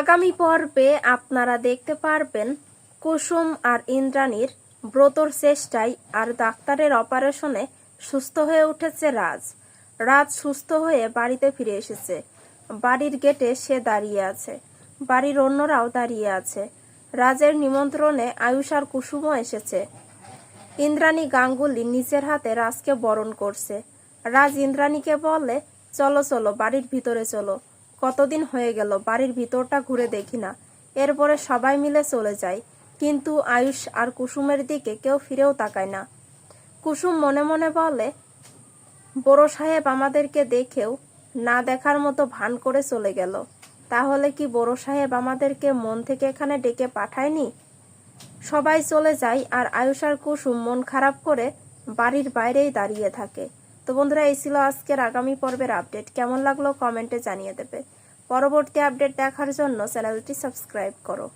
আগামী পর্বে আপনারা দেখতে পারবেন কুসুম আর ইন্দ্রাণীর ব্রতর চেষ্টায় আর ডাক্তারের অপারেশনে সুস্থ হয়ে উঠেছে রাজ। রাজ সুস্থ হয়ে বাড়িতে ফিরে এসেছে। বাড়ির গেটে সে দাঁড়িয়ে আছে, বাড়ির অন্যরাও দাঁড়িয়ে আছে। রাজের নিমন্ত্রণে আয়ুষ আর কুসুমও এসেছে। ইন্দ্রাণী গাঙ্গুলি নিজের হাতে রাজকে বরণ করছে। রাজ ইন্দ্রাণীকে বলে, চলো চলো বাড়ির ভিতরে চলো, কতদিন হয়ে গেল বাড়ির ভিতরটা ঘুরে দেখি না। এরপরে সবাই মিলে চলে যায়, কিন্তু আয়ুষ আর কুসুমের দিকে কেউ ফিরেও তাকায় না। কুসুম মনে মনে বলে, বড় সাহেব আমাদেরকে দেখেও না দেখার মতো ভান করে চলে গেল, তাহলে কি বড় সাহেব আমাদেরকে মন থেকে এখানে ডেকে পাঠায়নি? সবাই চলে যায় আর আয়ুষ আর কুসুম মন খারাপ করে বাড়ির বাইরেই দাঁড়িয়ে থাকে। তো বন্ধুরা, এই ছিল আজকের আগামী পর্বের আপডেট। কেমন লাগলো কমেন্টে জানিয়ে দেবে। পরবর্তী আপডেট দেখার জন্য চ্যানেলটি সাবস্ক্রাইব করো।